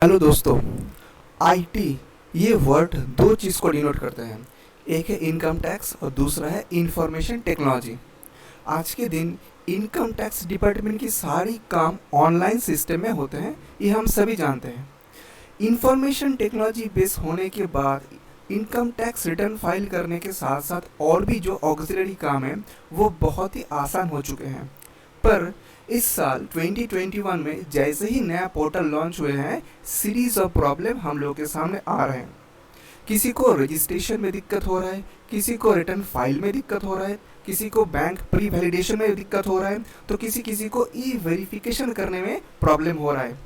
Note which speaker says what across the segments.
Speaker 1: Hello दोस्तों। IT ये word दो चीज़ को डिनोट करते हैं। एक है इनकम टैक्स और दूसरा है इंफॉर्मेशन टेक्नोलॉजी। आज के दिन इनकम टैक्स डिपार्टमेंट की सारी काम ऑनलाइन सिस्टम में होते हैं, ये हम सभी जानते हैं। इंफॉर्मेशन टेक्नोलॉजी बेस होने के बाद इनकम टैक्स रिटर्न फाइल करने के साथ साथ और भी जो ऑक्सिलरी काम है वो बहुत ही आसान हो चुके हैं। पर इस साल 2021 में जैसे ही नया पोर्टल लॉन्च हुए हैं, सीरीज ऑफ प्रॉब्लम हम लोग के सामने आ रहे हैं। किसी को रजिस्ट्रेशन में दिक्कत हो रहा है, किसी को रिटर्न फाइल में दिक्कत हो रहा है, किसी को बैंक प्री वैलिडेशन में दिक्कत हो रहा है, तो किसी किसी को ई वेरिफिकेशन करने में प्रॉब्लम हो रहा है,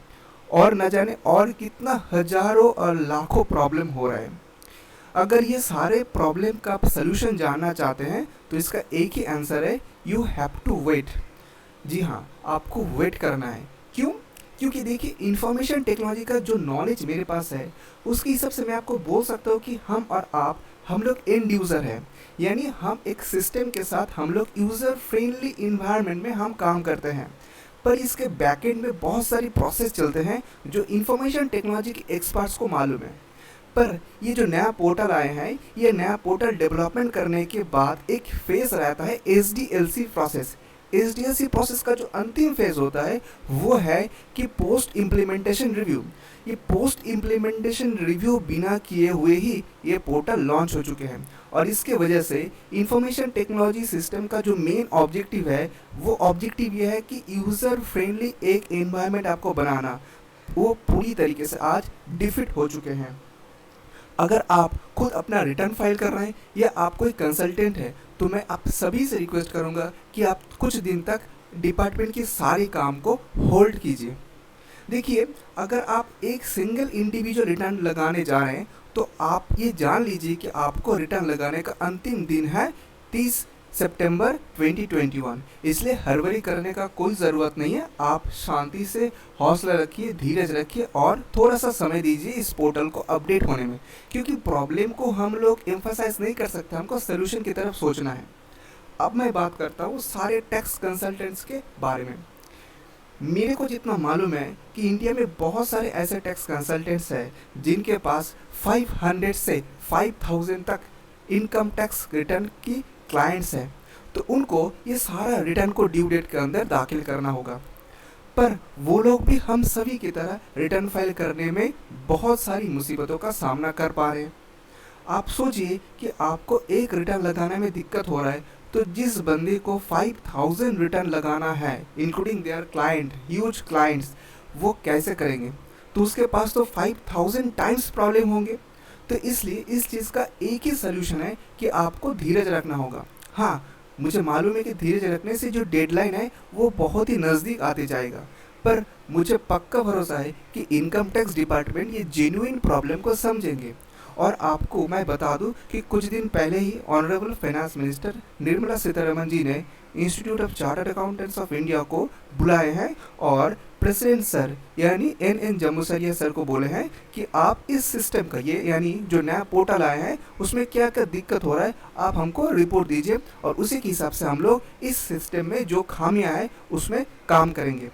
Speaker 1: और न जाने और कितना हजारों और लाखों प्रॉब्लम हो रहा है। अगर ये सारे प्रॉब्लम का आप सोल्यूशन जानना चाहते हैं तो इसका एक ही आंसर है, यू हैव टू वेट। जी हाँ, आपको वेट करना है। क्यों? क्योंकि देखिए, इंफॉर्मेशन टेक्नोलॉजी का जो नॉलेज मेरे पास है उसके हिसाब से मैं आपको बोल सकता हूँ कि हम लोग एंड यूज़र हैं। यानी हम एक सिस्टम के साथ हम लोग यूज़र फ्रेंडली इन्वायरमेंट में हम काम करते हैं। पर इसके बैकएंड में बहुत सारी प्रोसेस चलते हैं जो इंफॉर्मेशन टेक्नोलॉजी के एक्सपर्ट्स को मालूम है। पर ये जो नया पोर्टल आए हैं, ये नया पोर्टल डेवलपमेंट करने के बाद एक फेज रहता है SDLC प्रोसेस। SDLC प्रोसेस का जो अंतिम फेज होता है वो है कि पोस्ट इम्प्लीमेंटेशन रिव्यू। ये पोस्ट इम्प्लीमेंटेशन रिव्यू बिना किए हुए ही ये पोर्टल लॉन्च हो चुके हैं, और इसके वजह से इंफॉर्मेशन टेक्नोलॉजी सिस्टम का जो मेन ऑब्जेक्टिव है वो ऑब्जेक्टिव ये है कि यूज़र फ्रेंडली एक एनवायरनमेंट आपको बनाना, वो पूरी तरीके से आज डिफिट हो चुके हैं। अगर आप खुद अपना रिटर्न फाइल कर रहे हैं या आप कोई कंसल्टेंट है, तो मैं आप सभी से रिक्वेस्ट करूंगा कि आप कुछ दिन तक डिपार्टमेंट के सारे काम को होल्ड कीजिए। देखिए, अगर आप एक सिंगल इंडिविजुअल रिटर्न लगाने जा रहे हैं तो आप ये जान लीजिए कि आपको रिटर्न लगाने का अंतिम दिन है 30 सितंबर 2021। इसलिए हड़बड़ी करने का कोई ज़रूरत नहीं है। आप शांति से हौसला रखिए, धीरज रखिए और थोड़ा सा समय दीजिए इस पोर्टल को अपडेट होने में, क्योंकि प्रॉब्लम को हम लोग एम्फसाइज नहीं कर सकते, हमको सोल्यूशन की तरफ सोचना है। अब मैं बात करता हूँ सारे टैक्स कंसल्टेंट्स के बारे में। मेरे को जितना मालूम है कि इंडिया में बहुत सारे ऐसे टैक्स कंसल्टेंट्स हैं जिनके पास 500 से 5000 तक इनकम टैक्स रिटर्न की क्लाइंट्स हैं। तो उनको ये सारा रिटर्न को ड्यू डेट के अंदर दाखिल करना होगा। पर वो लोग भी हम सभी की तरह रिटर्न फाइल करने में बहुत सारी मुसीबतों का सामना कर पा रहे हैं। आप सोचिए कि आपको एक रिटर्न लगाने में दिक्कत हो रहा है, तो जिस बंदे को 5000 रिटर्न लगाना है including there client, huge clients, वो कैसे करेंगे? तो उसके पास तो 5000 टाइम्स प्रॉब्लम होंगे। तो इसलिए इस चीज़ का एक ही सोल्यूशन है कि आपको धीरज रखना होगा। हाँ, मुझे मालूम है कि धीरज रखने से जो डेडलाइन है वो बहुत ही नज़दीक आते जाएगा, पर मुझे पक्का भरोसा है कि इनकम टैक्स डिपार्टमेंट ये जेन्युइन प्रॉब्लम को समझेंगे। और आपको मैं बता दूं कि कुछ दिन पहले ही honourable finance minister Nirmala Sitharaman ji ने institute of chartered accountants of India को बुलाए हैं और प्रेसिडेंट सर यानी NN जम्मूसरिया सर को बोले हैं कि आप इस सिस्टम का, ये यानी जो नया पोर्टल आया है उसमें क्या क्या दिक्कत हो रहा है, आप हमको रिपोर्ट दीजिए और उसी के हिसाब से हम लोग इस सिस्टम में जो खामियां हैं उसमें काम करेंगे।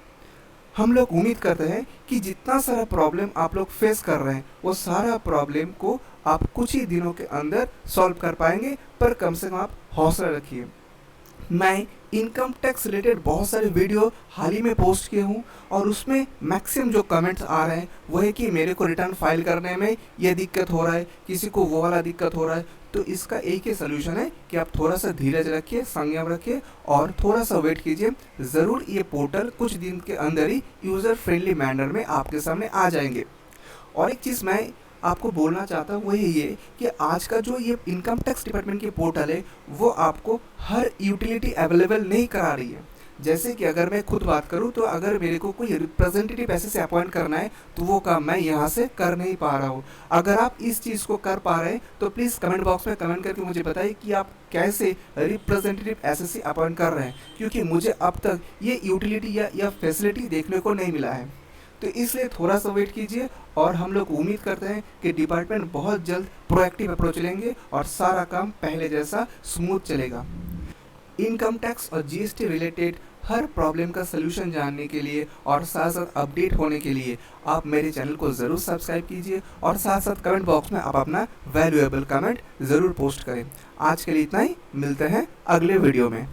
Speaker 1: हम लोग उम्मीद करते हैं कि जितना सारा प्रॉब्लम आप लोग फेस कर रहे हैं वो सारा प्रॉब्लम को आप कुछ ही दिनों के अंदर सॉल्व कर पाएंगे, पर कम से कम आप हौसला रखिए। मैं इनकम टैक्स रिलेटेड बहुत सारे वीडियो हाल ही में पोस्ट किए हूँ और उसमें मैक्सिमम जो कमेंट्स आ रहे हैं वो है कि मेरे को रिटर्न फाइल करने में ये दिक्कत हो रहा है, किसी को वो वाला दिक्कत हो रहा है। तो इसका एक ही सोल्यूशन है कि आप थोड़ा सा धीरज रखिए, संयम रखिए और थोड़ा सा वेट कीजिए। ज़रूर ये पोर्टल कुछ दिन के अंदर ही यूज़र फ्रेंडली मैनर में आपके सामने आ जाएंगे। और एक चीज़ मैं आपको बोलना चाहता हूँ वो ये कि आज का जो ये इनकम टैक्स डिपार्टमेंट की पोर्टल है वो आपको हर यूटिलिटी अवेलेबल नहीं करा रही है। जैसे कि अगर मैं खुद बात करूँ तो अगर मेरे को कोई रिप्रेजेंटेटिव ऐसे से अपॉइंट करना है तो वो काम मैं यहाँ से कर नहीं पा रहा हूँ। अगर आप इस चीज़ को कर पा रहे हैं तो प्लीज़ कमेंट बॉक्स में कमेंट करके मुझे बताइए कि आप कैसे रिप्रेजेंटेटिव ऐसे से अपॉइंट कर रहे हैं, क्योंकि मुझे अब तक ये यूटिलिटी या फैसिलिटी देखने को नहीं मिला है। तो इसलिए थोड़ा सा वेट कीजिए और हम लोग उम्मीद करते हैं कि डिपार्टमेंट बहुत जल्द प्रोएक्टिव अप्रोच लेंगे और सारा काम पहले जैसा स्मूथ चलेगा। इनकम टैक्स और GST रिलेटेड हर प्रॉब्लम का सलूशन जानने के लिए और साथ साथ अपडेट होने के लिए आप मेरे चैनल को ज़रूर सब्सक्राइब कीजिए और साथ साथ कमेंट बॉक्स में आप अपना वैल्यूएबल कमेंट ज़रूर पोस्ट करें। आज के लिए इतना ही, मिलते हैं अगले वीडियो में।